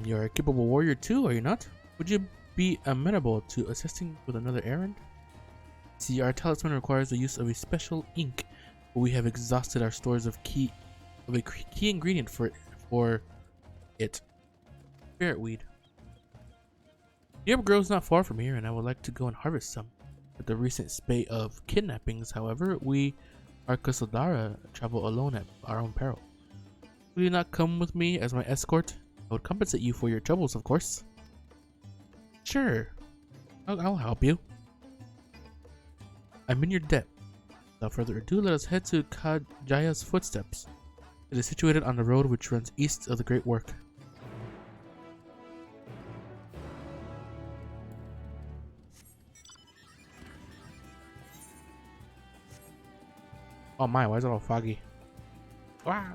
You're a capable warrior too, are you not? Would you be amenable to assisting with another errand? See, our talisman requires the use of a special ink, but we have exhausted our stores of a key ingredient for it. Spirit weed. The herb grows not far from here, and I would like to go and harvest some. With the recent spate of kidnappings, however, we, our Kusodara, travel alone at our own peril. Will you not come with me as my escort? I would compensate you for your troubles, of course. Sure, I'll help you. I'm in your debt. Without further ado, let us head to Kajaya's footsteps. It is situated on the road which runs east of the Great Work. Oh my, why is it all foggy? Wow.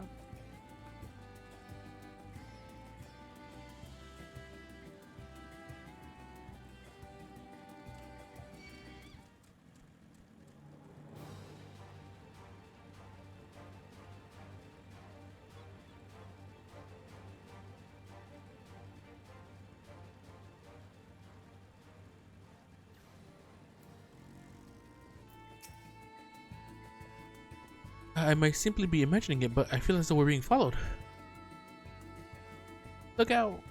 I might simply be imagining it, but I feel as though we're being followed. Look out!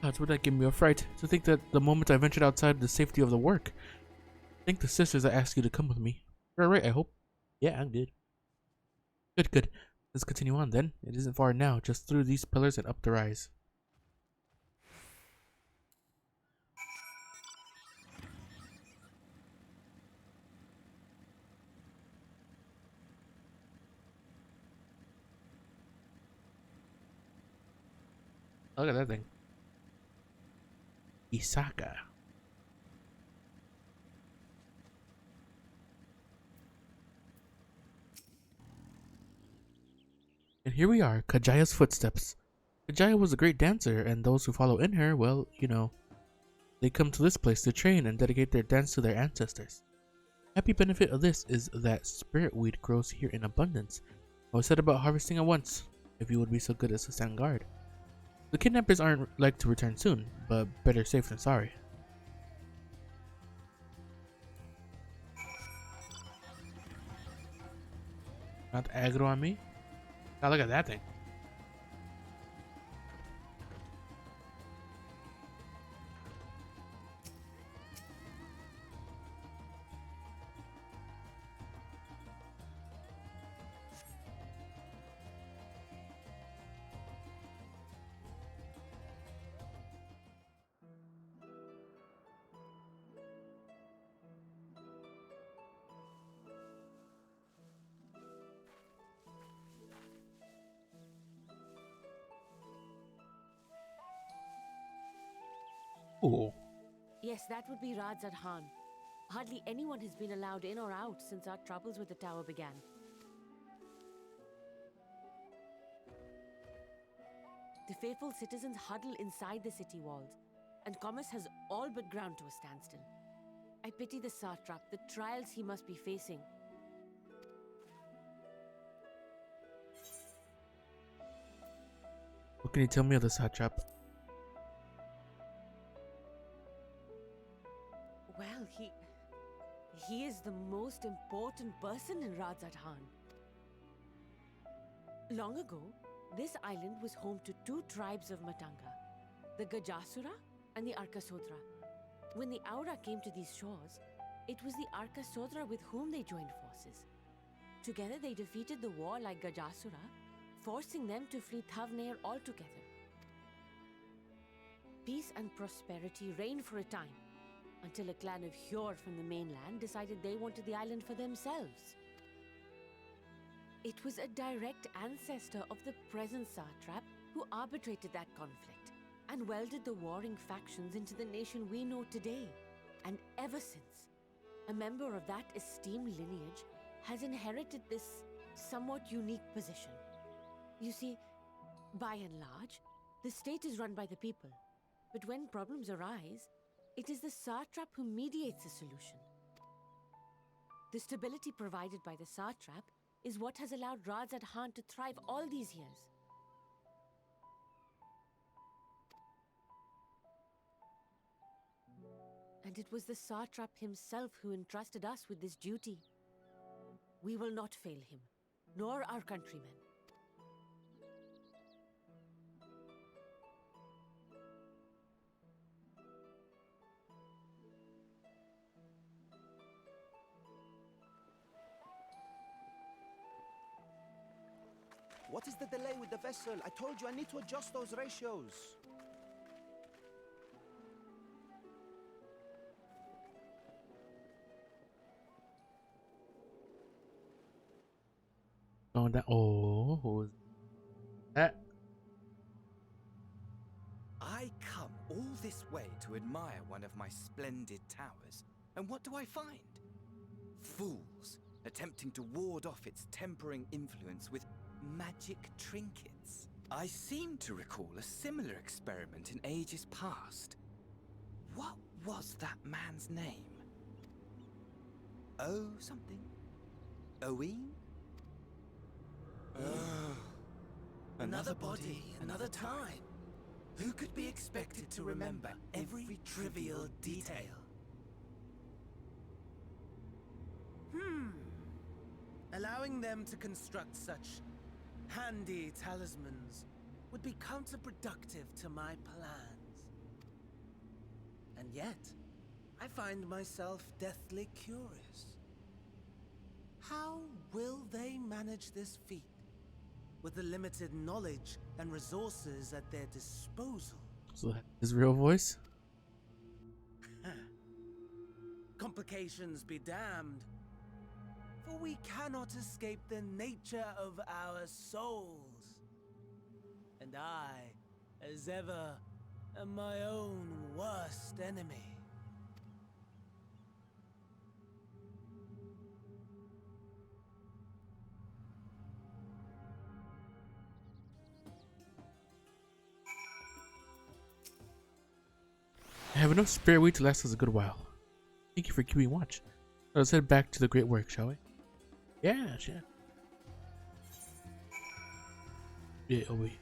Gods, would that give me a fright to think that the moment I ventured outside the safety of the work. Thank the sisters that asked you to come with me. You're alright, I hope. Yeah, I'm good. Good. Let's continue on then. It isn't far now, just through these pillars and up the rise. Look at that thing. Isaka. And here we are, Kajaya's footsteps. Kajaya was a great dancer, and those who follow in her, well, you know, they come to this place to train and dedicate their dance to their ancestors. Happy benefit of this is that spirit weed grows here in abundance. I was set about harvesting at once, if you would be so good as to stand guard. The kidnappers aren't like to return soon, but better safe than sorry. Not aggro on me? God, look at that thing. Oh. Yes, that would be Radz-at-Han. Hardly anyone has been allowed in or out since our troubles with the tower began. The faithful citizens huddle inside the city walls, and commerce has all but ground to a standstill. I pity the Satrap, the trials he must be facing. What can you tell me of the Satrap? Well, he is the most important person in Radz-at-Han. Long ago, this island was home to two tribes of Matanga, the Gajasura and the Arkasodra. When the Aura came to these shores, it was the Arkasodra with whom they joined forces. Together they defeated the warlike Gajasura, forcing them to flee Thavnair altogether. Peace and prosperity reigned for a time, until a clan of Hjor from the mainland decided they wanted the island for themselves. It was a direct ancestor of the present Satrap who arbitrated that conflict and welded the warring factions into the nation we know today. And ever since, a member of that esteemed lineage has inherited this somewhat unique position. You see, by and large, the state is run by the people. But when problems arise, it is the Satrap who mediates a solution. The stability provided by the Satrap is what has allowed Radz-at-Han to thrive all these years. And it was the Satrap himself who entrusted us with this duty. We will not fail him, nor our countrymen. What is the delay with the vessel? I told you I need to adjust those ratios. Oh, that. Oh, who was that? I come all this way to admire one of my splendid towers, and what do I find? Fools attempting to ward off its tempering influence with magic trinkets. I seem to recall a similar experiment in ages past. What was that man's name? Oh, something? Owen? Another body, another time. Who could be expected to remember every trivial detail? Allowing them to construct such handy talismans would be counterproductive to my plans. And yet, I find myself deathly curious. How will they manage this feat with the limited knowledge and resources at their disposal? So that's his real voice? Complications be damned, for we cannot escape the nature of our souls. And I, as ever, am my own worst enemy. I have enough spare wheat to last us a good while. Thank you for keeping watch. Let's head back to the great work, shall we? Yeah, sure. Yeah, we.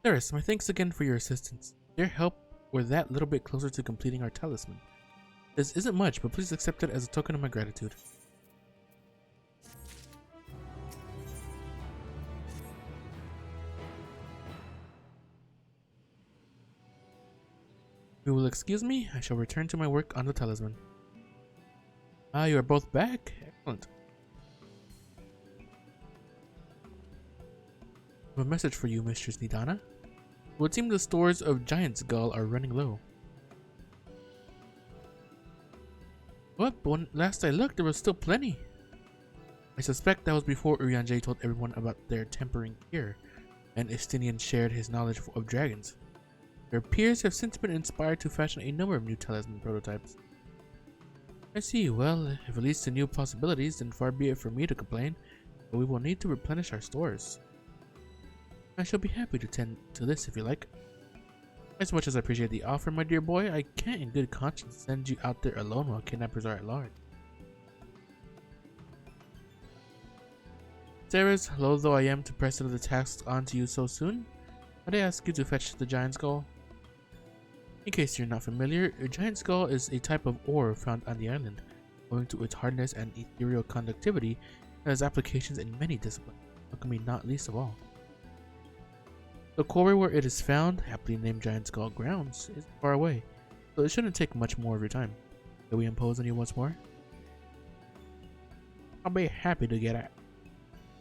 Theris, my thanks again for your assistance. Your help were that little bit closer to completing our talisman. This isn't much, but please accept it as a token of my gratitude. You will excuse me? I shall return to my work on the talisman. Ah, you are both back? Excellent. I have a message for you, Mistress Nidana. It would seem the stores of Giant's Gull are running low. What? But when last I looked, there was still plenty. I suspect that was before Urianger told everyone about their tempering cure, and Estinian shared his knowledge of dragons. Their peers have since been inspired to fashion a number of new talisman prototypes. I see. Well, if it leads to new possibilities, then far be it for me to complain, but we will need to replenish our stores. I shall be happy to tend to this if you like. As much as I appreciate the offer, my dear boy, I can't in good conscience send you out there alone while kidnappers are at large. Ceres, low though I am to press another task onto you so soon, might I ask you to fetch the giant skull? In case you're not familiar, a giant skull is a type of ore found on the island. Owing to its hardness and ethereal conductivity, it has applications in many disciplines, welcoming not least of all. The quarry where it is found, aptly named Giant Skull Grounds, is far away, so it shouldn't take much more of your time. Can we impose on you once more? I'll be happy to get at.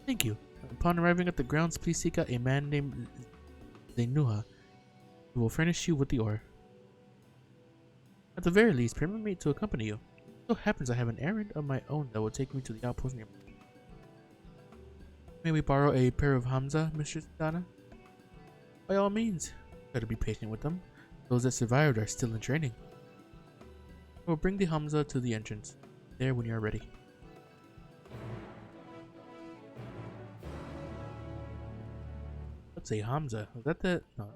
Thank you. Upon arriving at the grounds, please seek out a man named Zenuha, who will furnish you with the ore. At the very least, permit me to accompany you. It so happens I have an errand of my own that will take me to the outpost nearby. May we borrow a pair of Hamza, Mistress Dana? By all means. Try to be patient with them. Those that survived are still in training. I will bring the Hamza to the entrance. There when you are ready. Let's say Hamza. Was that the... No.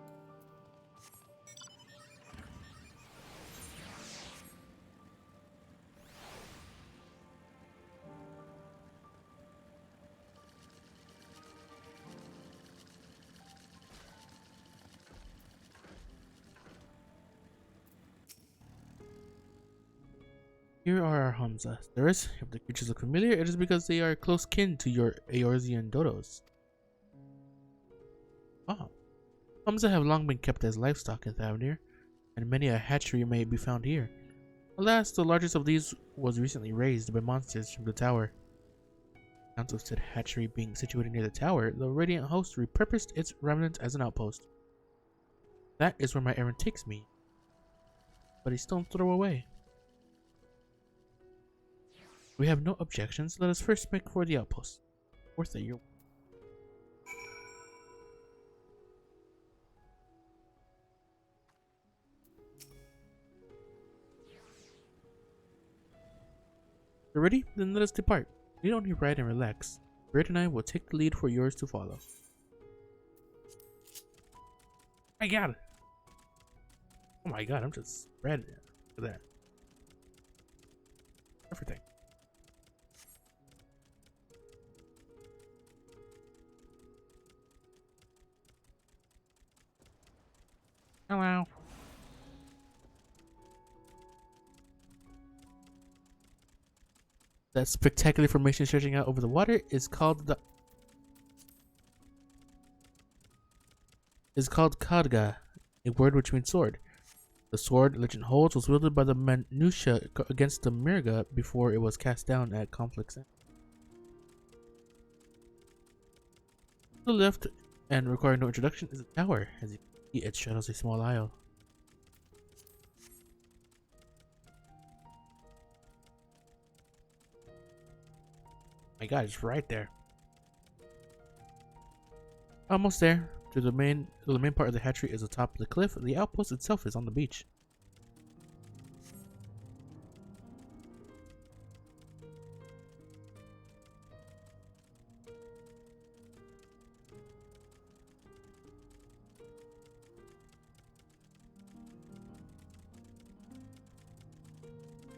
Here are our Hamza. Sirs, if the creatures look familiar, it is because they are close kin to your Eorzean dodos. Ah. Hamza have long been kept as livestock in Thavnir, and many a hatchery may be found here. Alas, the largest of these was recently raised by monsters from the tower. Accounts of said hatchery being situated near the tower, the Radiant Host repurposed its remnants as an outpost. That is where my errand takes me. But a stone's throw away. We have no objections. Let us first make for the outpost. Worth it, you. You're ready? Then let us depart. We don't need ride and relax. Bird and I will take the lead for yours to follow. My God! Oh my God! I'm just spread. Look at that. Everything. Hello. That spectacular formation stretching out over the water is called Khadga, a word which means sword. The sword, legend holds, was wielded by the Manusha against the Mirga before it was cast down at conflicts. To the left, and requiring no introduction, is a tower. As you can see, it straddles a small isle. My God, it's right there. Almost there. The main part of the hatchery is atop the cliff. The outpost itself is on the beach.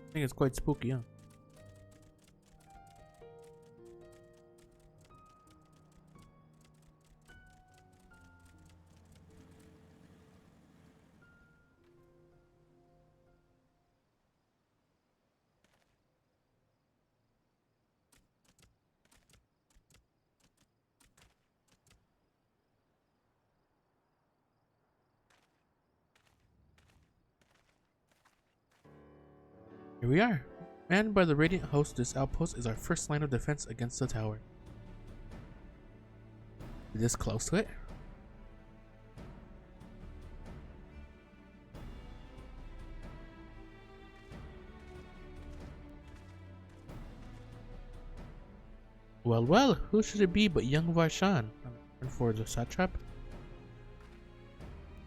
I think it's quite spooky, huh? Here we are. Manned by the Radiant Host, this outpost is our first line of defense against the tower. Is this close to it? Well, well, who should it be but young Varshan? And for the Satrap?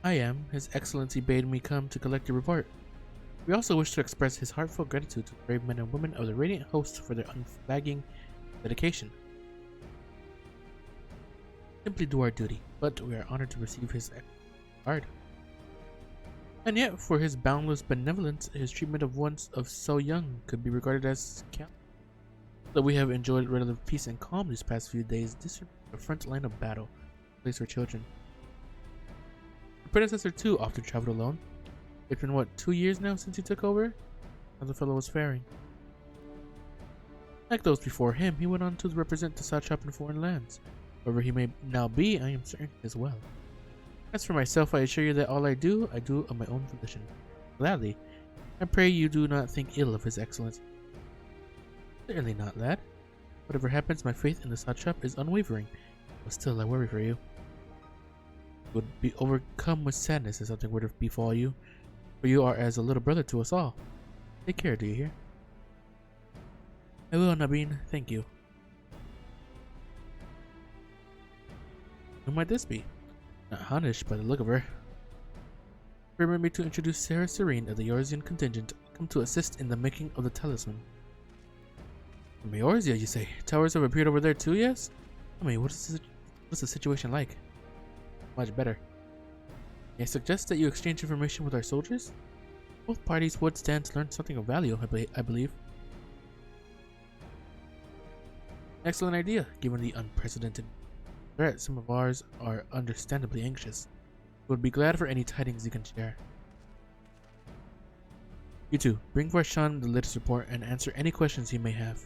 I am. His Excellency bade me come to collect a report. We also wish to express his heartfelt gratitude to the brave men and women of the Radiant Host for their unflagging dedication. Simply do our duty, but we are honored to receive his card. And yet, for his boundless benevolence, his treatment of one of so young could be regarded as count. Though we have enjoyed relative peace and calm these past few days, this is the front line of battle, a place for children. The predecessor too often traveled alone. It's been, what, 2 years now since he took over? How the fellow was faring. Like those before him, he went on to represent the Satrap in foreign lands. Wherever he may now be, I am certain as well. As for myself, I assure you that all I do of my own volition. Gladly. I pray you do not think ill of his excellence. Certainly not, lad. Whatever happens, my faith in the Satrap is unwavering. But still, I worry for you. Would be overcome with sadness if something were to befall you, for you are as a little brother to us all. Take care, do you hear? I will, Nabeen. Thank you. Who might this be? Not Hanish by the look of her. Permit me to introduce Sarah Serene of the Eorzean contingent, come to assist in the making of the talisman. From Eorzea, you say? Towers have appeared over there too, yes? I mean, what's the situation like? Much better. May I suggest that you exchange information with our soldiers? Both parties would stand to learn something of value, I believe. Excellent idea, given the unprecedented threat. Some of ours are understandably anxious. We would be glad for any tidings you can share. You two, bring Varshan the latest report and answer any questions he may have.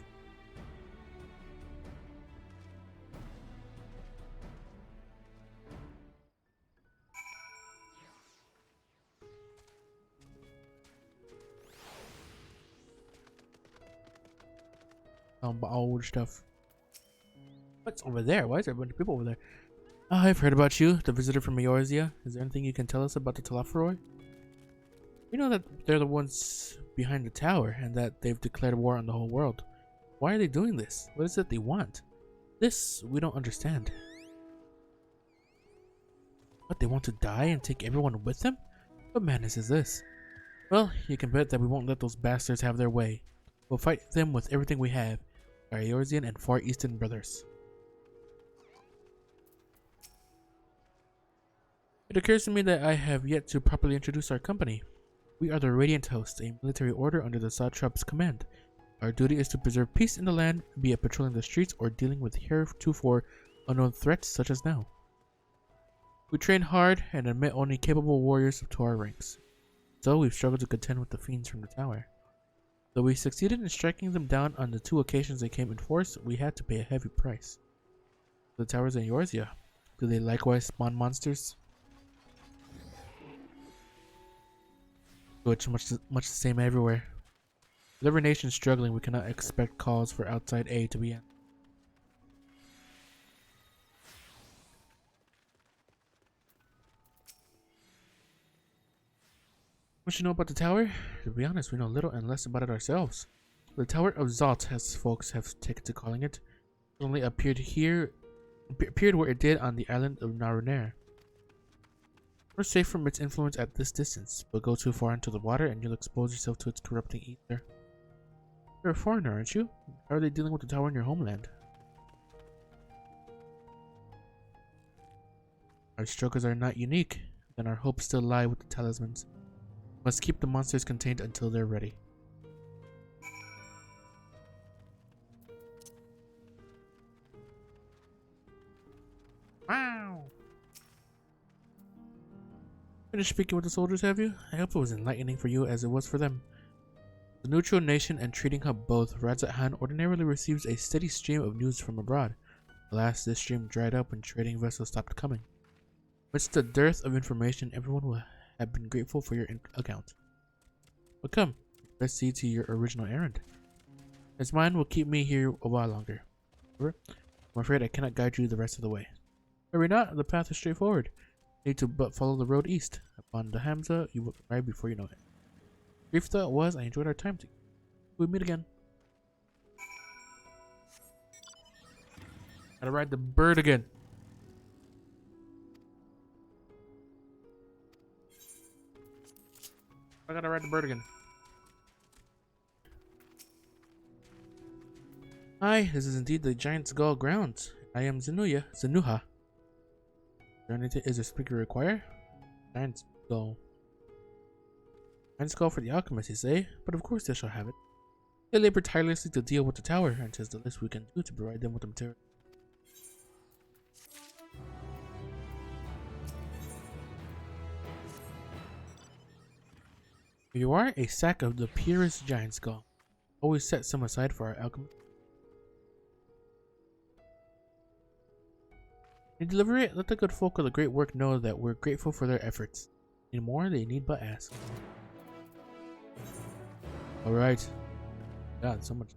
Old stuff. What's over there? Why is there a bunch of people over there? I've heard about you, the visitor from Eorzea. Is there anything you can tell us about the Telophoroi? We know that they're the ones behind the tower and that they've declared war on the whole world. Why are they doing this? What is it they want? This we don't understand. What, they want to die and take everyone with them? What madness is this? Well, you can bet that we won't let those bastards have their way. We'll fight them with everything we have, our Eorzean and Far Eastern brothers. It occurs to me that I have yet to properly introduce our company. We are the Radiant Host, a military order under the Satrap's command. Our duty is to preserve peace in the land, be it patrolling the streets or dealing with heretofore unknown threats such as now. We train hard and admit only capable warriors to our ranks. So we've struggled to contend with the fiends from the tower. Though we succeeded in striking them down on the 2 occasions they came in force, we had to pay a heavy price. The towers in Eorzea, do they likewise spawn monsters? Which much the same everywhere. With every nation struggling, we cannot expect calls for outside aid to be in. What you know about the tower? To be honest, we know little and less about it ourselves. The Tower of Zalt, as folks have taken to calling it, only appeared where it did on the island of Narunair. We're safe from its influence at this distance, but go too far into the water and you'll expose yourself to its corrupting ether. You're a foreigner, aren't you? How are they dealing with the tower in your homeland? Our struggles are not unique, and our hopes still lie with the talismans. We must keep the monsters contained until they're ready. Wow! Finished speaking with the soldiers, have you? I hope it was enlightening for you as it was for them. The neutral nation and trading hub both, Radz-at-Han ordinarily receives a steady stream of news from abroad. Alas, this stream dried up when trading vessels stopped coming. Amidst the dearth of information, everyone will have been grateful for your account. But come, let's see to your original errand. As mine will keep me here a while longer. However, I'm afraid I cannot guide you the rest of the way. Hurry not, the path is straightforward. You need to but follow the road east. Upon the Hamza, you will arrive before you know it. Brief though it was, I enjoyed our time together. We'll meet again. Gotta ride the bird again. I gotta ride the bird again. Hi, this is indeed the Giant Skull grounds. I am Zenuha. Is there speaker require? Giant Skull. Giant Skull for the alchemist, you say? But of course they shall have it. They labor tirelessly to deal with the tower, and 'tis the least we can do to provide them with the material. Here you are, a sack of the purest Giant Skull. Always set some aside for our alchemist. You deliver it, let the good folk of the great work know that we're grateful for their efforts. Need more, they need but ask. Alright. God, so much.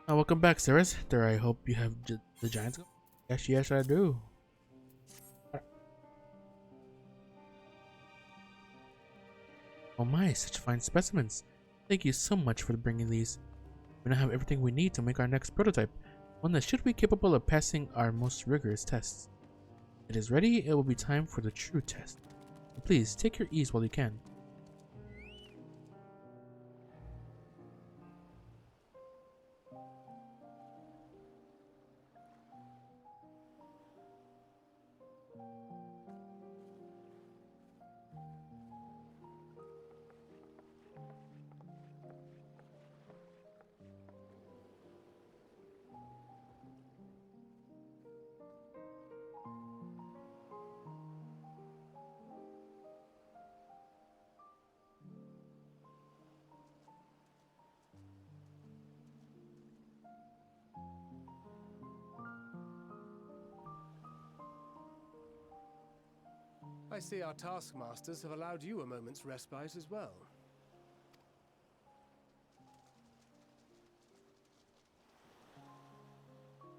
Welcome back, sirs. I hope you have the giants. Yes, yes, I do. Oh my, such fine specimens. Thank you so much for bringing these. We now have everything we need to make our next prototype, one that should be capable of passing our most rigorous tests. It is ready. It will be time for the true test. Please, take your ease while you can. I see our taskmasters have allowed you a moment's respite as well.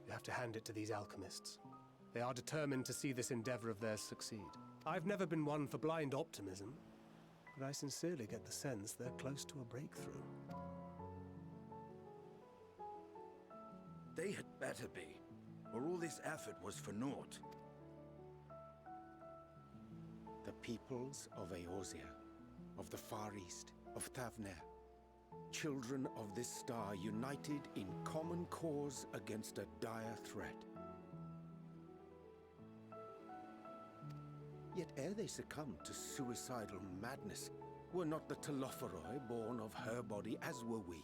You have to hand it to these alchemists. They are determined to see this endeavor of theirs succeed. I've never been one for blind optimism, but I sincerely get the sense they're close to a breakthrough. They had better be, or all this effort was for naught. The peoples of Eorzea, of the Far East, of Thavner, children of this star united in common cause against a dire threat. Yet ere they succumbed to suicidal madness, were not the Telophoroi born of her body as were we?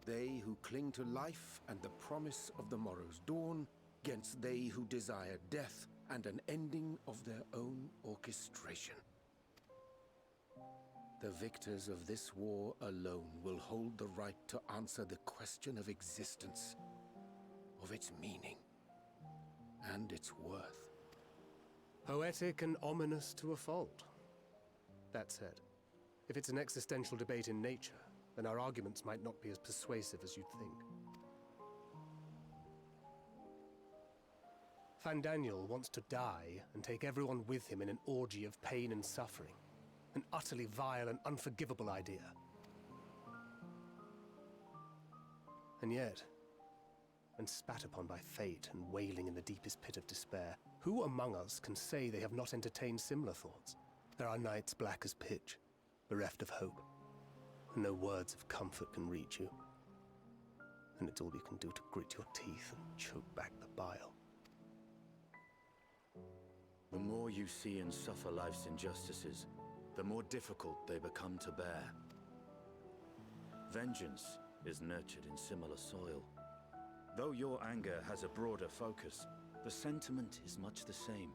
They who cling to life and the promise of the morrow's dawn, against they who desire death and an ending of their own orchestration. The victors of this war alone will hold the right to answer the question of existence, of its meaning, and its worth. Poetic and ominous to a fault. That said, if it's an existential debate in nature, then our arguments might not be as persuasive as you'd think. Fandaniel wants to die and take everyone with him in an orgy of pain and suffering. An utterly vile and unforgivable idea. And yet, when spat upon by fate and wailing in the deepest pit of despair, who among us can say they have not entertained similar thoughts? There are nights black as pitch, bereft of hope, and no words of comfort can reach you. And it's all you can do to grit your teeth and choke back the bile. The more you see and suffer life's injustices, the more difficult they become to bear. Vengeance is nurtured in similar soil. Though your anger has a broader focus, the sentiment is much the same.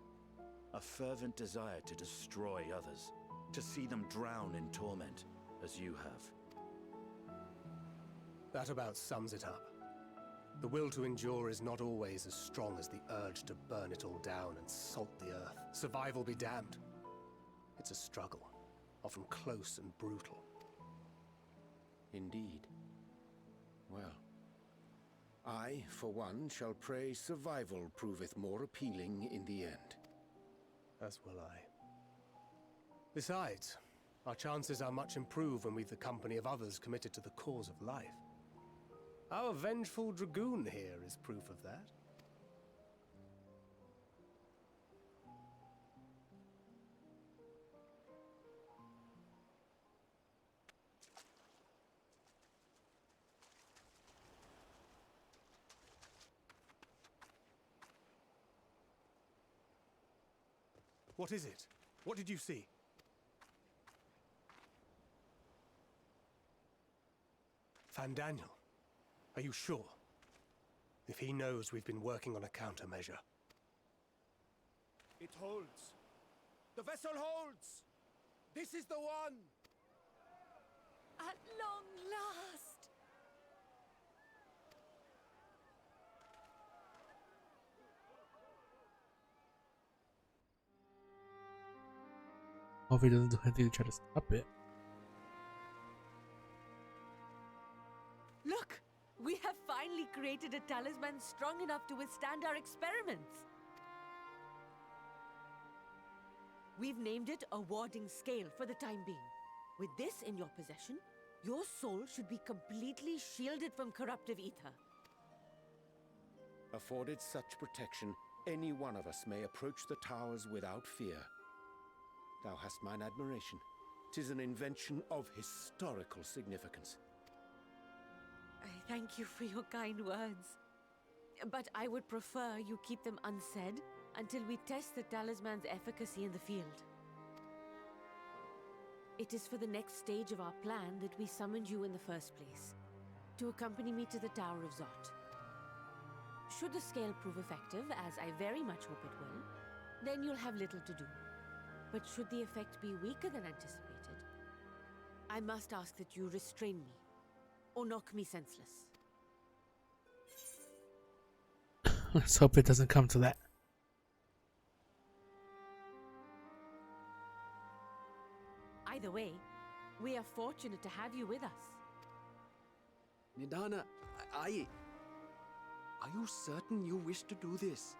A fervent desire to destroy others, to see them drown in torment, as you have. That about sums it up. The will to endure is not always as strong as the urge to burn it all down and salt the earth. Survival be damned. It's a struggle, often close and brutal. Indeed. Well, I, for one, shall pray survival proveth more appealing in the end. As will I. Besides, our chances are much improved when we've the company of others committed to the cause of life. Our vengeful dragoon here is proof of that. What is it? What did you see? Fandaniel, are you sure? If he knows we've been working on a countermeasure. It holds. The vessel holds! This is the one! At long last! Hope he doesn't do anything to try to stop it. Look! We have finally created a talisman strong enough to withstand our experiments. We've named it a warding scale for the time being. With this in your possession, your soul should be completely shielded from corruptive ether. Afforded such protection, any one of us may approach the towers without fear. Thou hast mine admiration. 'Tis an invention of historical significance. I thank you for your kind words. But I would prefer you keep them unsaid until we test the talisman's efficacy in the field. It is for the next stage of our plan that we summoned you in the first place, to accompany me to the Tower of Zot. Should the scale prove effective, as I very much hope it will, then you'll have little to do. But should the effect be weaker than anticipated, I must ask that you restrain me, or knock me senseless. Let's hope it doesn't come to that. Either way, we are fortunate to have you with us. Nidana, are you certain you wish to do this?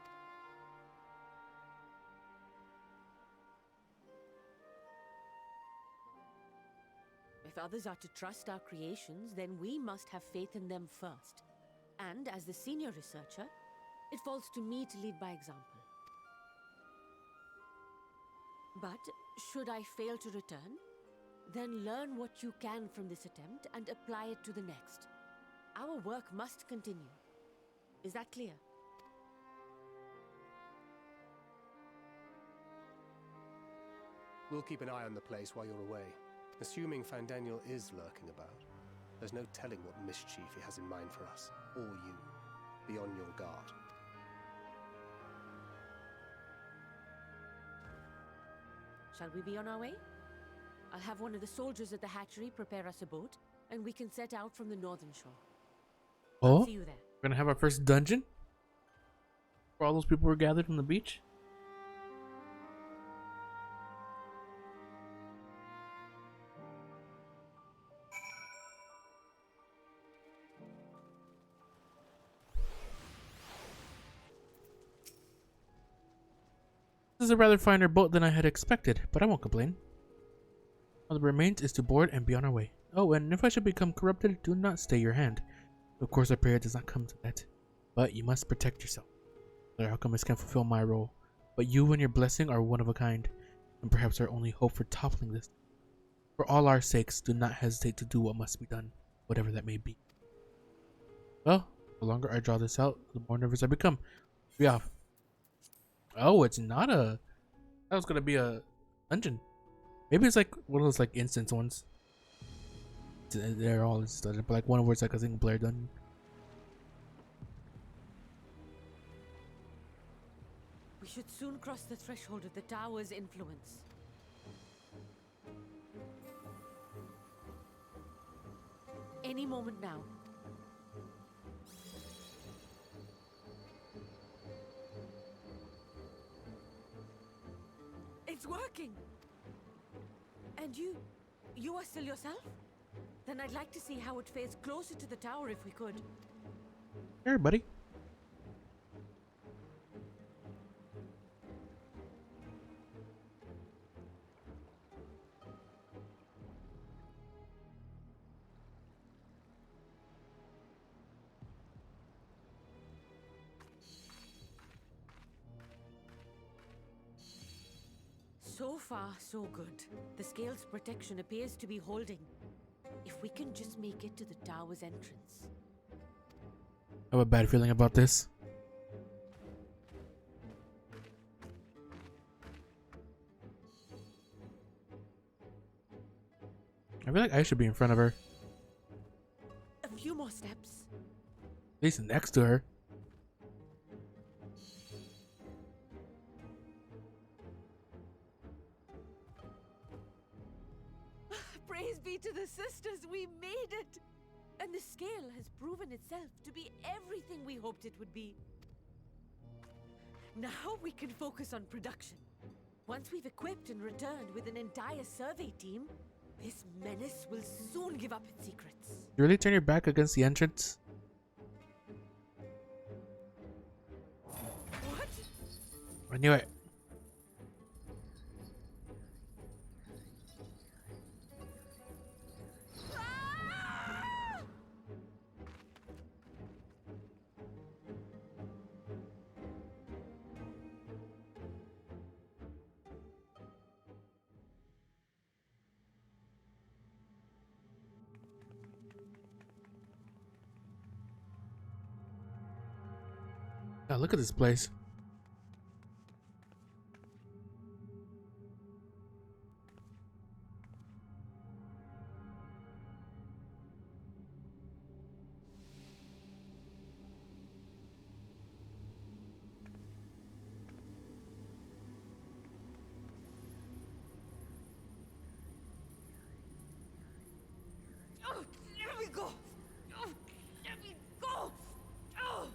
If others are to trust our creations, then we must have faith in them first. And as the senior researcher, it falls to me to lead by example. But should I fail to return, then learn what you can from this attempt and apply it to the next. Our work must continue. Is that clear? We'll keep an eye on the place while you're away. Assuming Fandaniel is lurking about, there's no telling what mischief he has in mind for us, or you. Be on your guard. Shall we be on our way? I'll have one of the soldiers at the hatchery prepare us a boat, and we can set out from the northern shore. Oh, See you there. we're gonna have our first dungeon? Where all those people were gathered on the beach? This is a rather finer boat than I had expected, but I won't complain. All that remains is to board and be on our way. Oh, and if I should become corrupted, do not stay your hand. Of course, our prayer does not come to that, but you must protect yourself. The alchemist can fulfill my role, but you and your blessing are one of a kind, and perhaps our only hope for toppling this. For all our sakes, do not hesitate to do what must be done, whatever that may be. Well, the longer I draw this out, the more nervous I become. Be off. Oh, it's not a... That was gonna be a dungeon. Maybe it's like one of those like instance ones. They're all studded, but like one where it's like a single player dungeon. We should soon cross the threshold of the tower's influence. Any moment now. It's working! And you are still yourself? Then I'd like to see how it fares closer to the tower if we could. Sure, buddy. So far, so good. The scale's protection appears to be holding. If we can just make it to the tower's entrance. I have a bad feeling about this. I feel like I should be in front of her. A few more steps. At least next to her. Praise be to the sisters, we made it! And the scale has proven itself to be everything we hoped it would be. Now we can focus on production. Once we've equipped and returned with an entire survey team, this menace will soon give up its secrets. You really turn your back against the entrance? I knew it. God, look at this place. Oh, let me go! Oh, let me go! Oh!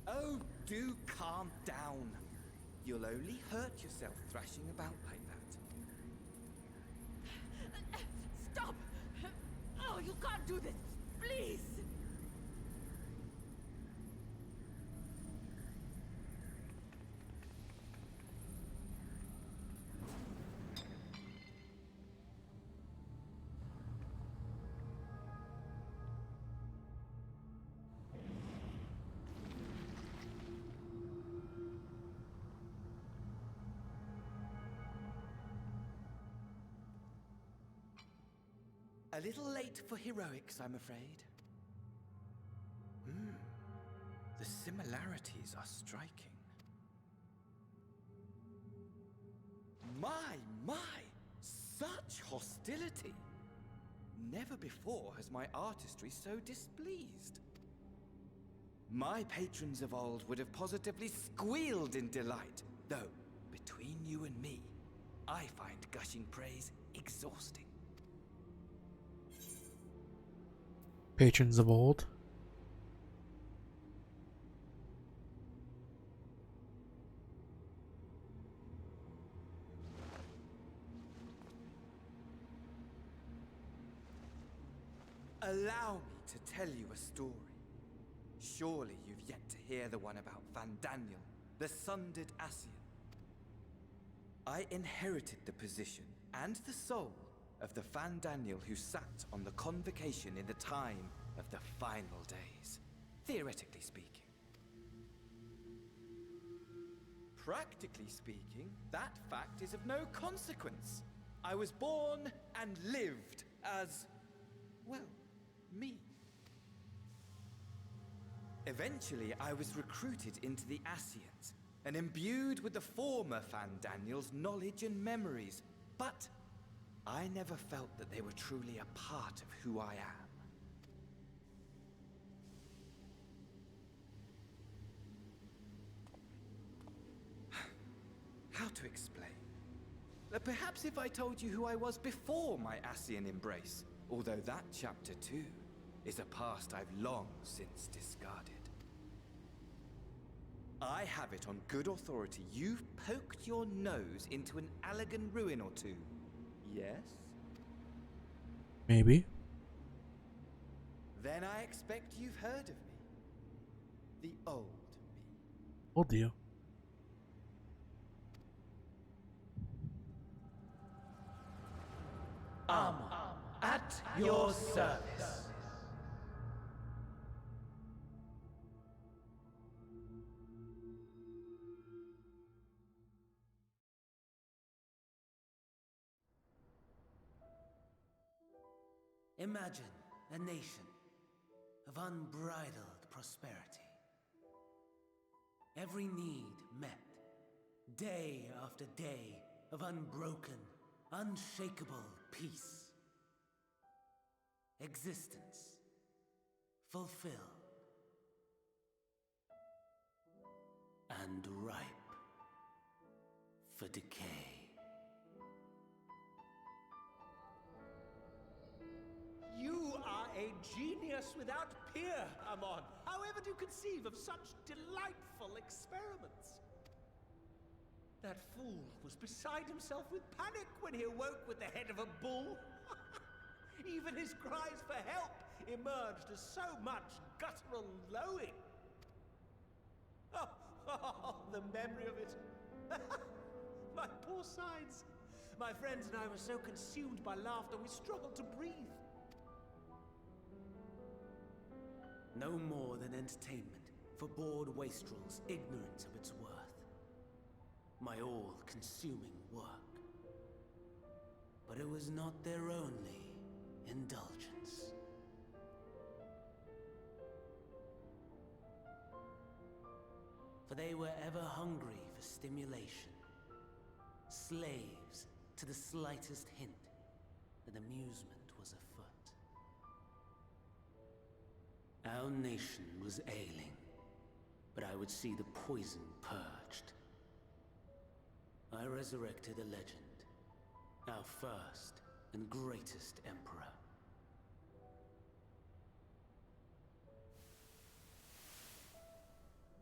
Oh, do calm down. You'll only hurt yourself thrashing about like that. Stop! Oh, you can't do this! Please! A little late for heroics, I'm afraid. The similarities are striking. My! Such hostility! Never before has my artistry so displeased. My patrons of old would have positively squealed in delight, though, between you and me, I find gushing praise exhausting. Patrons of old. Allow me to tell you a story. Surely you've yet to hear the one about Van Daniel, the sundered Ascian. I inherited the position and the soul of the Van Daniel who sat on the convocation in the time of the final days, theoretically speaking. Practically speaking, that fact is of no consequence. I was born and lived as, well, me. Eventually, I was recruited into the Ascians and imbued with the former Van Daniel's knowledge and memories, but I never felt that they were truly a part of who I am. How to explain? Perhaps if I told you who I was before my Ascian embrace, although that chapter too is a past I've long since discarded. I have it on good authority you've poked your nose into an Allegan ruin or two. Yes? Maybe. Then I expect you've heard of me. The old me. Old you. At your service. Imagine a nation of unbridled prosperity. Every need met, day after day of unbroken, unshakable peace. Existence fulfilled and ripe for decay. You are a genius without peer, Amon. However do you conceive of such delightful experiments? That fool was beside himself with panic when he awoke with the head of a bull. Even his cries for help emerged as so much guttural lowing. Oh, the memory of it. My poor sides. My friends and I were so consumed by laughter, we struggled to breathe. No more than entertainment for bored wastrels ignorant of its worth. My all-consuming work. But it was not their only indulgence. For they were ever hungry for stimulation, slaves to the slightest hint that amusement was afoot. Our nation was ailing, but I would see the poison purged. I resurrected a legend, our first and greatest emperor.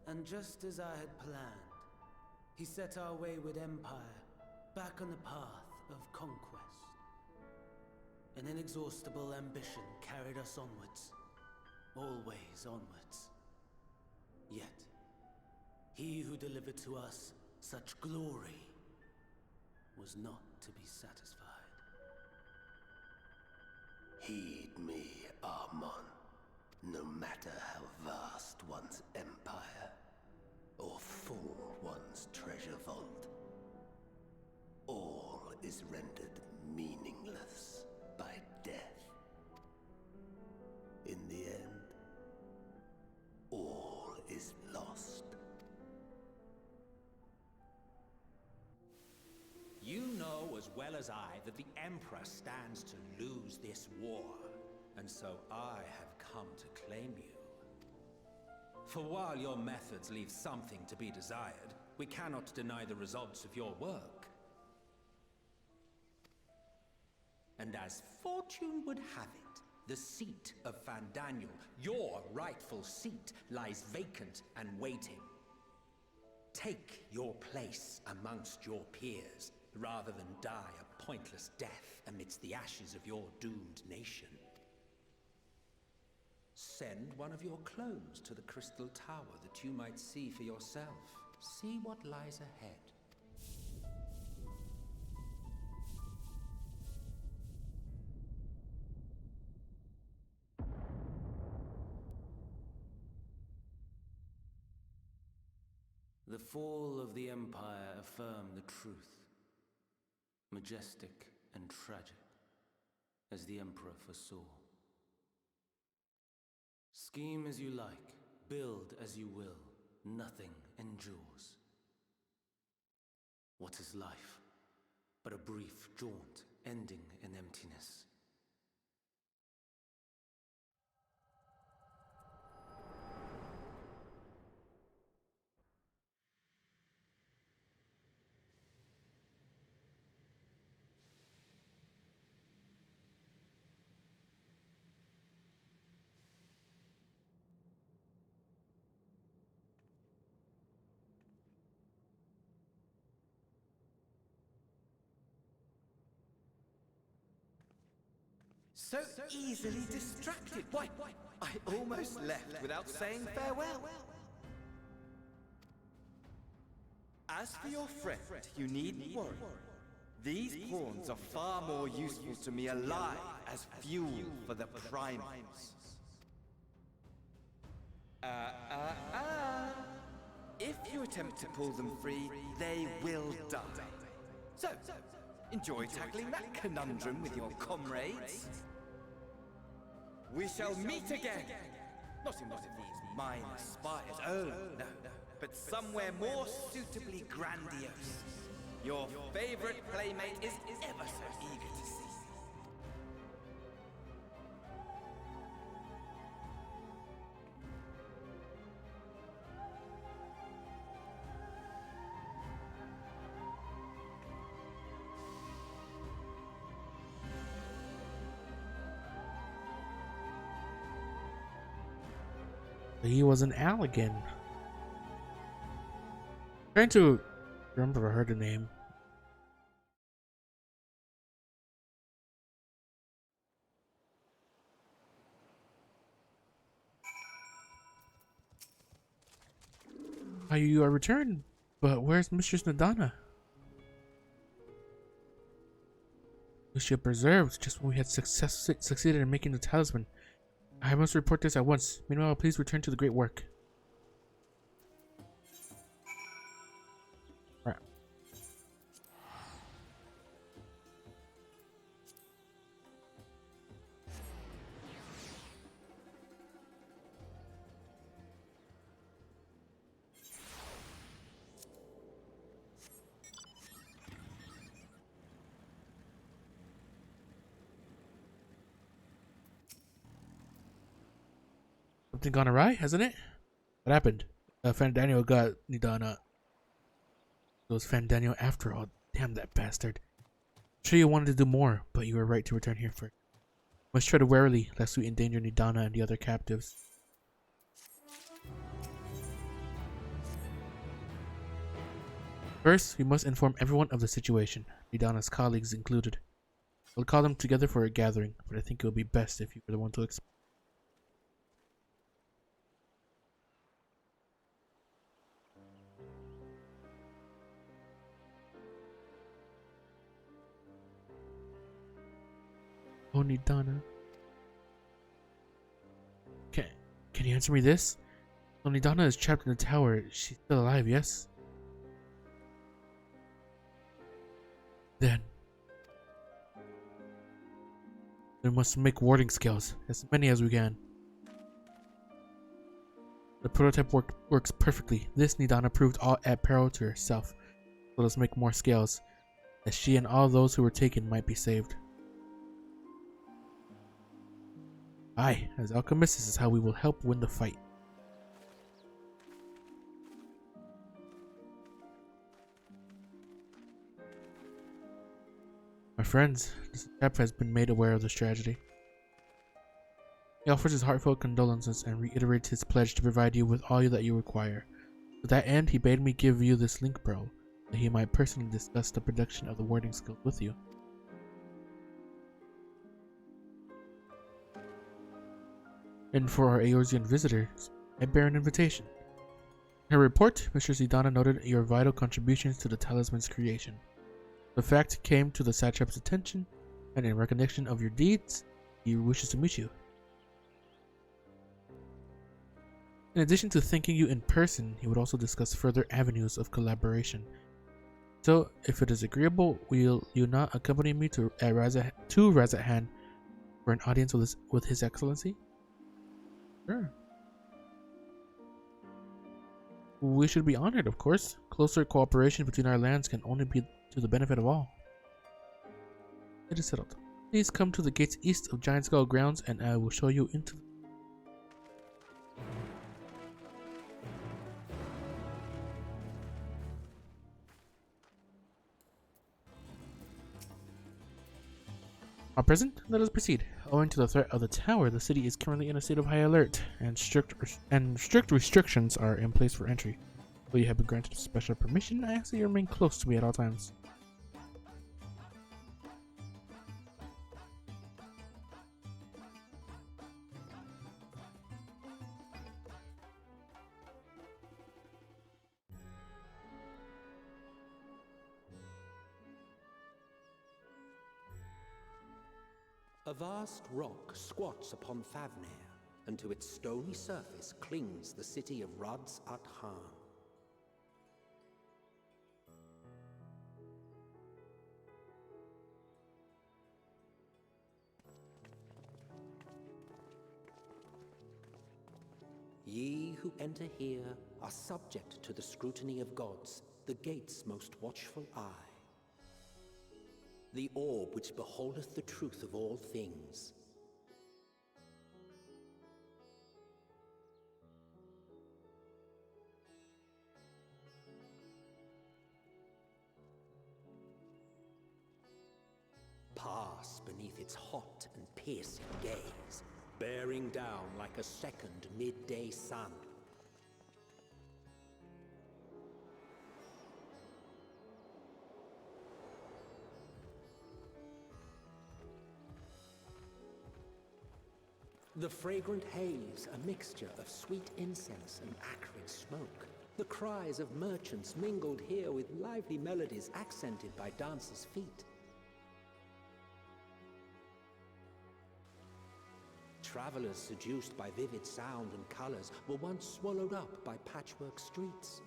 And just as I had planned, he set our wayward empire back on the path of conquest. An inexhaustible ambition carried us onwards, always onwards. Yet, he who delivered to us such glory was not to be satisfied. Heed me, Armon. No matter how vast one's empire, or full one's treasure vault, all is rendered meaningless by death. In the end, all is lost. You know as well as I that the Emperor stands to lose this war, and so I have come to claim you. For while your methods leave something to be desired, we cannot deny the results of your work. And as fortune would have it, the seat of Fandaniel, your rightful seat, lies vacant and waiting. Take your place amongst your peers, rather than die a pointless death amidst the ashes of your doomed nation. Send one of your clones to the Crystal Tower that you might see for yourself. See what lies ahead. The fall of the Empire affirmed the truth. Majestic and tragic, as the Emperor foresaw. Scheme as you like, build as you will, nothing endures. What is life but a brief jaunt ending in emptiness? So easily distracted. Why, I almost left without saying farewell. As for your friend, you needn't worry. These pawns are far more useful to me alive as fuel for the primates. If you attempt to pull them free, they will die. So, enjoy tackling that conundrum with your comrades. We shall meet again! Not in one of these minor spires, oh no, but somewhere more suitably grandiose. Your favorite playmate is ever so eager to see. He was an Allegan. Trying to remember if I heard the name. how you are returned, but where's Mistress Nadana? She had preserved just when we had succeeded in making the talisman. I must report this at once. Meanwhile, please return to the great work. Right. Something gone awry, hasn't it? What happened? Fandaniel got Nidana. It was Fandaniel after all. Damn that bastard. I'm sure you wanted to do more, but you were right to return here first. Must tread warily, lest we endanger Nidana and the other captives. First, we must inform everyone of the situation, Nidana's colleagues included. We'll call them together for a gathering, but I think it would be best if you were the one to explain. Oh, Nidana. Can you answer me this? So Nidana is trapped in the tower. She's still alive, yes? Then we must make warding scales, as many as we can. The prototype works perfectly. This Nidana proved all at peril to herself. So let's make more scales, as she and all those who were taken might be saved. Aye, as alchemists, this is how we will help win the fight. My friends, this chap has been made aware of this tragedy. He offers his heartfelt condolences and reiterates his pledge to provide you with all that you require. To that end, he bade me give you this link bro, that he might personally discuss the production of the warding skills with you. And for our Eorzean visitors, I bear an invitation. In her report, Mistress Idana noted your vital contributions to the talisman's creation. The fact came to the Satrap's attention, and in recognition of your deeds, he wishes to meet you. In addition to thanking you in person, he would also discuss further avenues of collaboration. So, if it is agreeable, will you not accompany me to Radz-at-Han for an audience with His Excellency? Sure. We should be honored, of course. Closer cooperation between our lands can only be to the benefit of all. It is settled. Please come to the gates east of Giant Skull grounds and I will show you into Our present? Let us proceed. Owing to the threat of the tower, the city is currently in a state of high alert, and strict restrictions are in place for entry. Though you have been granted special permission, I ask that you remain close to me at all times. A vast rock squats upon Favnir, and to its stony surface clings the city of Radz-at-Han. Ye who enter here are subject to the scrutiny of gods, the gate's most watchful eye. The orb which beholdeth the truth of all things. Pass beneath its hot and piercing gaze, bearing down like a second midday sun. The fragrant haze, a mixture of sweet incense and acrid smoke. The cries of merchants mingled here with lively melodies accented by dancers' feet. Travelers seduced by vivid sound and colors were once swallowed up by patchwork streets.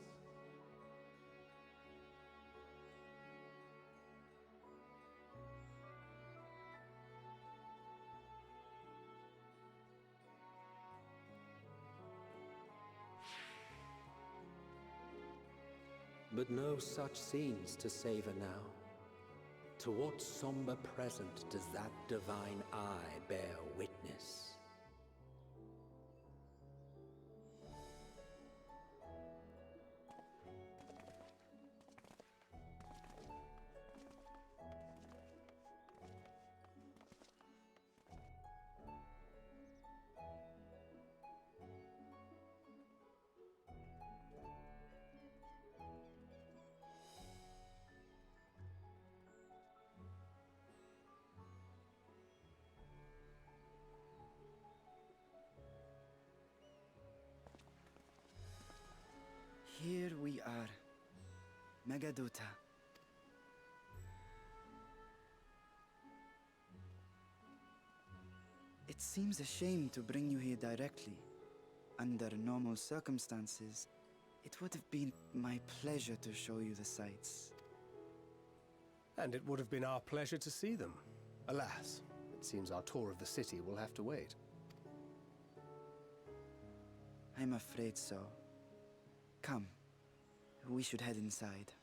But no such scenes to savor now. To what somber present does that divine eye bear witness? Here we are, Megaduta. It seems a shame to bring you here directly. Under normal circumstances, it would have been my pleasure to show you the sights. And it would have been our pleasure to see them. Alas, it seems our tour of the city will have to wait. I'm afraid so. Come, we should head inside.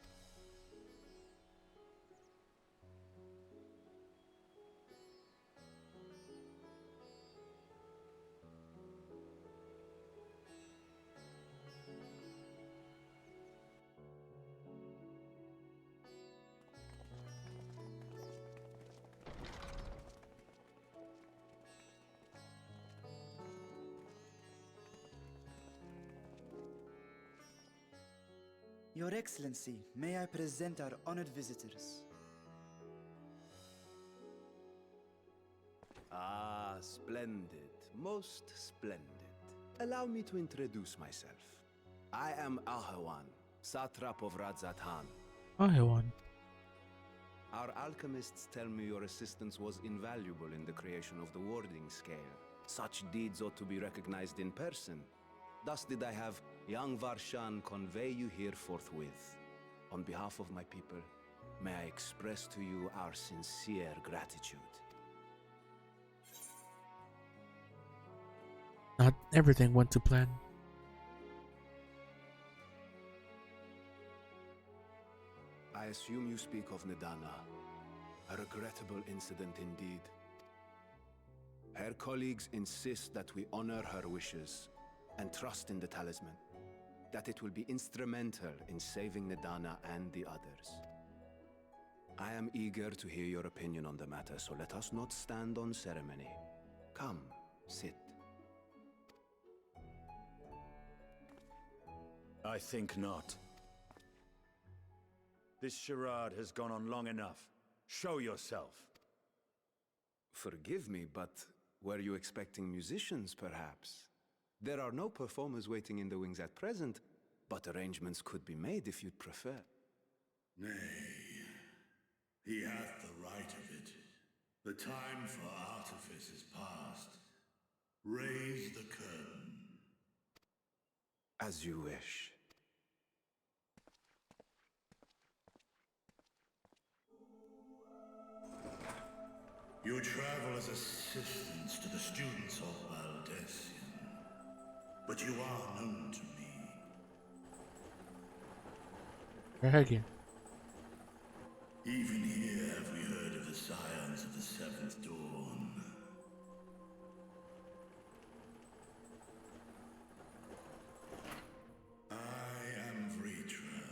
Your Excellency, may I present our honored visitors? Ah, splendid. Most splendid. Allow me to introduce myself. I am XIV, Satrap of Radz-at-Han. Ahewon. Our alchemists tell me your assistance was invaluable in the creation of the warding scale. Such deeds ought to be recognized in person. Thus did I have young Varshan convey you here forthwith. On behalf of my people, may I express to you our sincere gratitude. Not everything went to plan. I assume you speak of Nidana. A regrettable incident indeed. Her colleagues insist that we honor her wishes and trust in the talisman, that it will be instrumental in saving Nidana and the others. I am eager to hear your opinion on the matter, so let us not stand on ceremony. Come, sit. I think not. This charade has gone on long enough. Show yourself. Forgive me, but were you expecting musicians, perhaps? There are no performers waiting in the wings at present, but arrangements could be made if you'd prefer. Nay, he hath the right of it. The time for artifice is past. Raise the curtain. As you wish. You travel as assistants to the students of Valdesian, but you are known to me. Again. Even here have we heard of the scions of the Seventh Dawn. I am Vritra,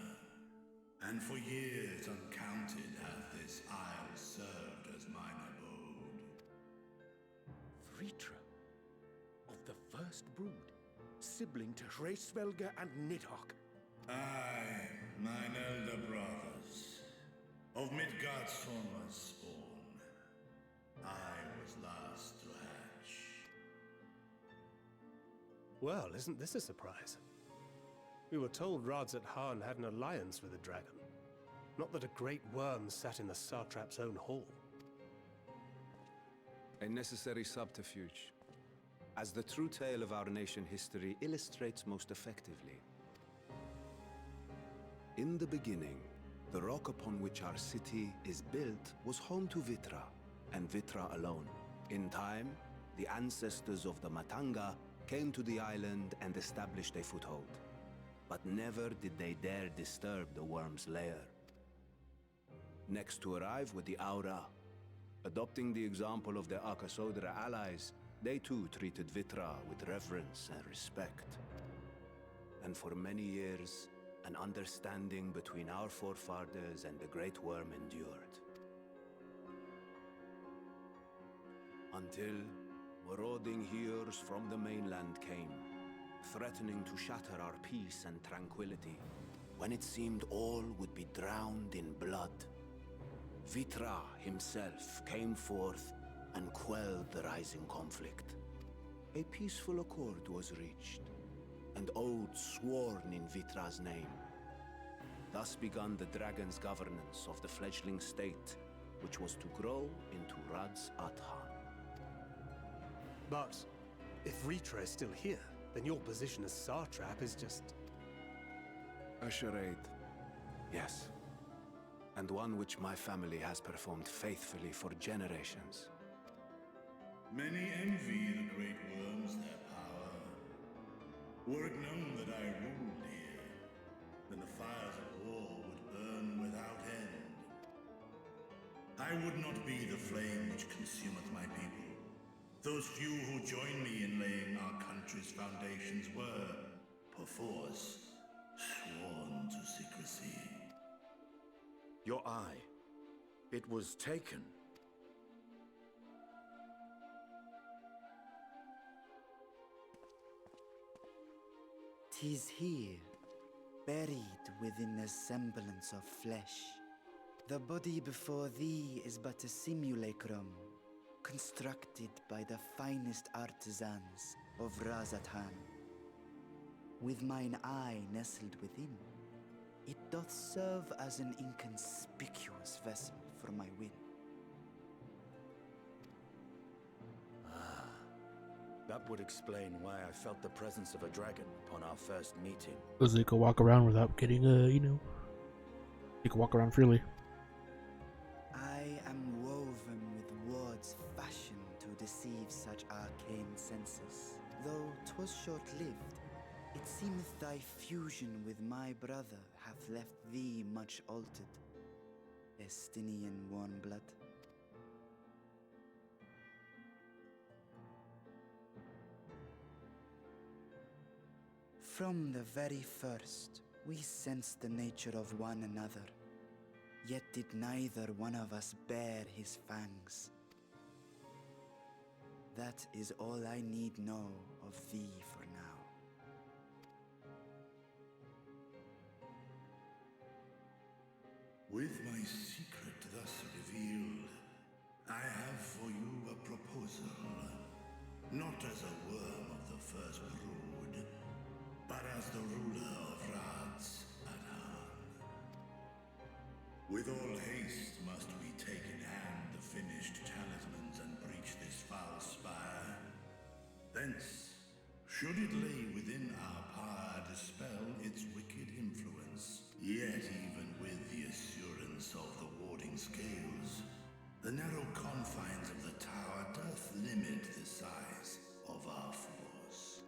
and for years uncounted hath this isle served as mine abode. Vritra, of the first brood, sibling to Hraesvelga and Nidhogg. Aye, mine elder brothers, of Midgardsormr's spawn. I was last to hatch. Well, isn't this a surprise? We were told Radz-at-Han had an alliance with a dragon. Not that a great worm sat in the Satrap's own hall. A necessary subterfuge, as the true tale of our nation history illustrates most effectively. In the beginning, the rock upon which our city is built was home to Vitra, and Vitra alone. In time, the ancestors of the Matanga came to the island and established a foothold. But never did they dare disturb the worm's lair. Next to arrive were the Aura. Adopting the example of their Arkasodra allies, they too treated Vitra with reverence and respect. And for many years, an understanding between our forefathers and the Great Worm endured. Until marauding heroes from the mainland came, threatening to shatter our peace and tranquility, when it seemed all would be drowned in blood. Vitra himself came forth and quelled the rising conflict. A peaceful accord was reached, and oaths sworn in Vitra's name. Thus began the dragon's governance of the fledgling state, which was to grow into Radz-at-Han. But if Vitra is still here, then your position as Satrap is just... a charade. Yes. And one which my family has performed faithfully for generations. Many envy the great worms their power. Were it known that I ruled here, then the fires of war would burn without end. I would not be the flame which consumeth my people. Those few who join me in laying our country's foundations were, perforce, sworn to secrecy. Your eye. It was taken. "'Tis here, buried within a semblance of flesh. The body before thee is but a simulacrum, constructed by the finest artisans of Radz-at-Han. With mine eye nestled within, it doth serve as an inconspicuous vessel for my win." That would explain why I felt the presence of a dragon upon our first meeting. Because they could walk around without getting, they could walk around freely. I am woven with words fashioned to deceive such arcane senses. Though 'twas short-lived, it seemeth thy fusion with my brother hath left thee much altered, Estinian warm-blood. From the very first, we sensed the nature of one another, yet did neither one of us bare his fangs. That is all I need know of thee for now. With my secret thus revealed, I have for you a proposal. Not as a worm of the first brood, but as the ruler of Radz-at-Han. With all haste must we take in hand the finished talismans and breach this foul spire. Thence, should it lay within our power, dispel its wicked influence, yet even with the assurance of the warding scales, the narrow confines of the tower doth limit the size of our force.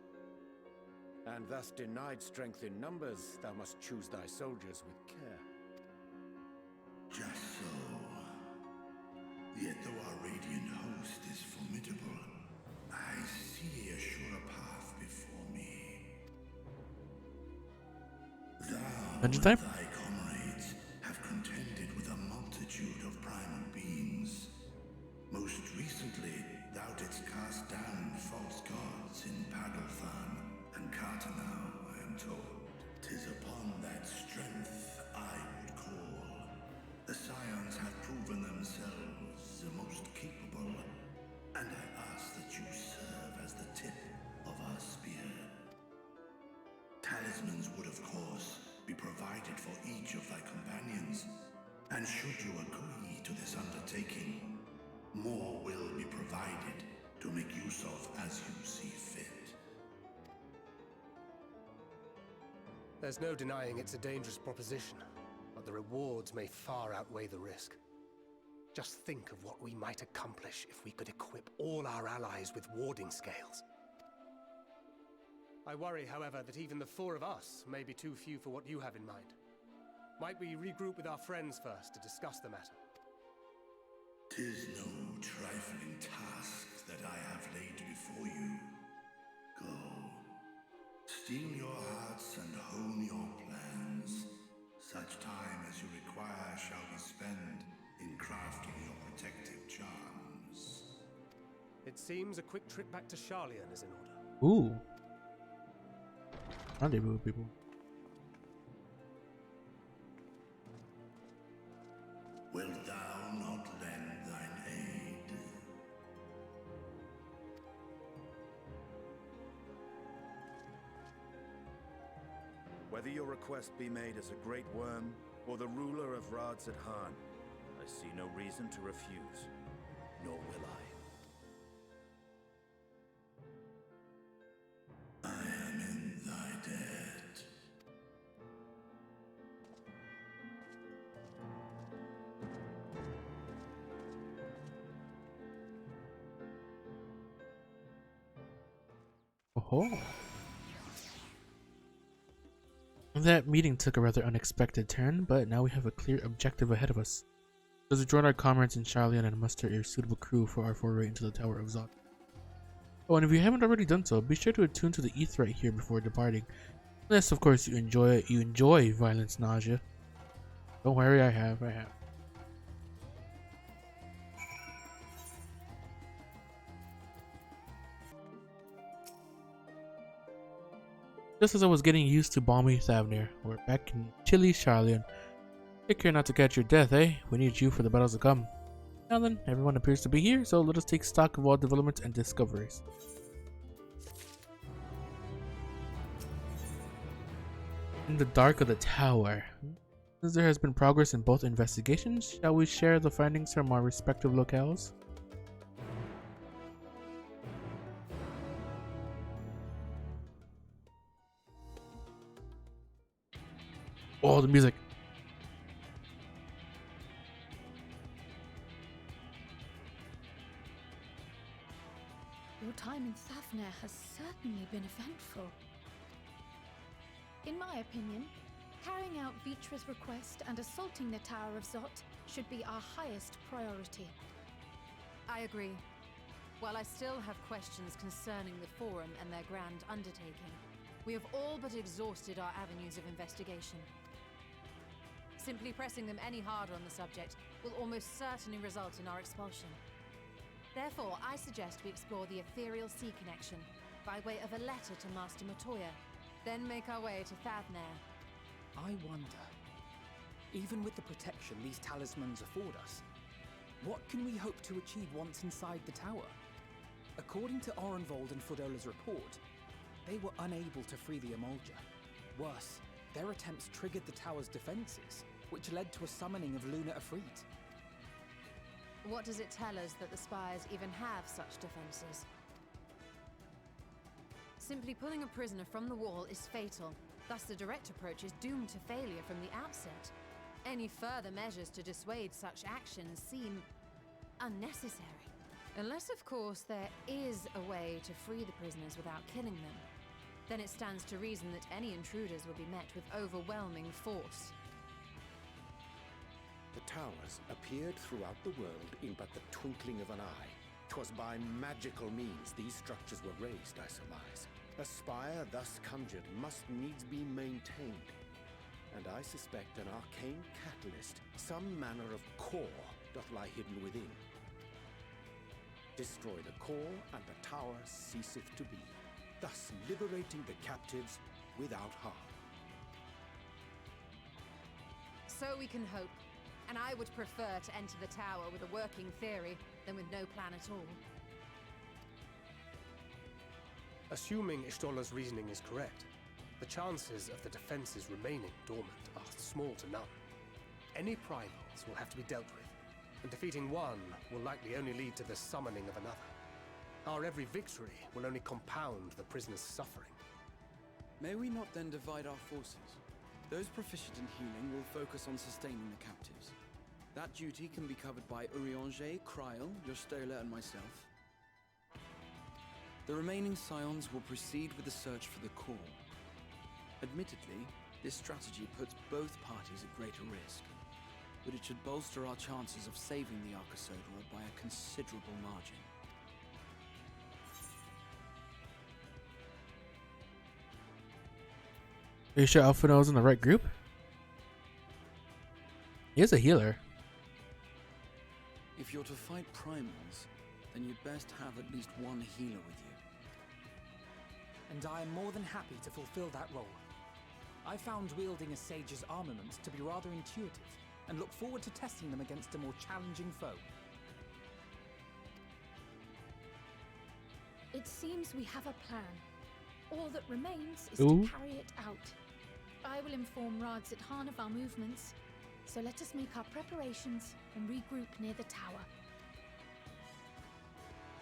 And thus denied strength in numbers, thou must choose thy soldiers with care. Just so. Yet though our radiant host is formidable, I see a surer path before me. Thou and thy comrades have contended with a multitude of primal beings. Most recently, thou didst cast down false gods in Pagalthan and Cartanau, I am told. 'Tis upon that strength I would call. The Scions have proven themselves the most capable, and I ask that you serve as the tip of our spear. Talismans would of course provided for each of thy companions, and should you agree to this undertaking, more will be provided to make use of as you see fit. There's no denying it's a dangerous proposition, but the rewards may far outweigh the risk. Just think of what we might accomplish if we could equip all our allies with warding scales. I worry, however, that even the 4 of us may be too few for what you have in mind. Might we regroup with our friends first to discuss the matter? 'Tis no trifling task that I have laid before you. Go, steel your hearts and hone your plans. Such time as you require shall be spent in crafting your protective charms. It seems a quick trip back to Charlian is in order. Ooh. Rendezvous with people. Wilt thou not lend thine aid? Whether your request be made as a great worm or the ruler of Radz-at-Han, I see no reason to refuse, nor will I. I am in thy debt. Oh. That meeting took a rather unexpected turn, but now we have a clear objective ahead of us. Let's join our comrades in Charlian and muster a suitable crew for our foray into the Tower of Zot. Oh, and if you haven't already done so, be sure to attune to the ETH right here before departing. Unless, of course, you enjoy violence nausea. Don't worry, I have. Just as I was getting used to balmy Thavnir, we're back in chilly Charlian. Take care not to catch your death, eh? We need you for the battles to come. Now then, everyone appears to be here, so let us take stock of all developments and discoveries. In the dark of the tower. Since there has been progress in both investigations, shall we share the findings from our respective locales? Oh, the music. Your time in Thavnir has certainly been eventful. In my opinion, carrying out Vitra's request and assaulting the Tower of Zot should be our highest priority. I agree. While I still have questions concerning the Forum and their grand undertaking, we have all but exhausted our avenues of investigation. Simply pressing them any harder on the subject will almost certainly result in our expulsion. Therefore, I suggest we explore the ethereal sea connection by way of a letter to Master Matoya, then make our way to Thavnir. I wonder, even with the protection these talismans afford us, what can we hope to achieve once inside the tower? According to Orenvold and Fodola's report, they were unable to free the Emulger. Worse, their attempts triggered the tower's defenses, which led to a summoning of Luna Ifrit. What does it tell us that the Spires even have such defenses? Simply pulling a prisoner from the wall is fatal, thus the direct approach is doomed to failure from the outset. Any further measures to dissuade such actions seem unnecessary. Unless, of course, there is a way to free the prisoners without killing them. Then it stands to reason that any intruders will be met with overwhelming force. The towers appeared throughout the world in but the twinkling of an eye. 'Twas by magical means these structures were raised, I surmise. A spire thus conjured must needs be maintained, and I suspect an arcane catalyst, some manner of core, doth lie hidden within. Destroy the core, and the tower ceaseth to be, thus liberating the captives without harm. So we can hope, and I would prefer to enter the tower with a working theory than with no plan at all. Assuming Ishtola's reasoning is correct, the chances of the defenses remaining dormant are small to none. Any primals will have to be dealt with, and defeating one will likely only lead to the summoning of another. Our every victory will only compound the prisoner's suffering. May we not then divide our forces? Those proficient in healing will focus on sustaining the captives. That duty can be covered by Urianger, Kryl, Jostola, and myself. The remaining scions will proceed with the search for the core. Admittedly, this strategy puts both parties at greater risk, but it should bolster our chances of saving the Arcasodra by a considerable margin. Are you sure Alphino was in the right group? He is a healer. If you're to fight primals, then you'd best have at least one healer with you. And I am more than happy to fulfill that role. I found wielding a sage's armaments to be rather intuitive, and look forward to testing them against a more challenging foe. It seems we have a plan. All that remains is Ooh. to carry it out. I will inform Radz-at-Han of our movements, so let us make our preparations and regroup near the tower.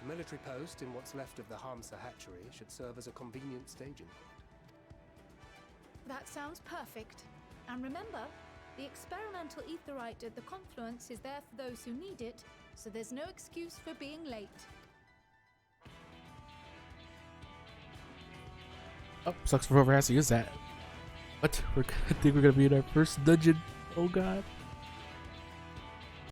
The military post in what's left of the Hamsa hatchery should serve as a convenient staging point. That sounds perfect. And remember, the experimental aetherite at the confluence is there for those who need it, so there's no excuse for being late. Oh, sucks for whoever has to use that. What? I think we're gonna be in our first dungeon. Oh god.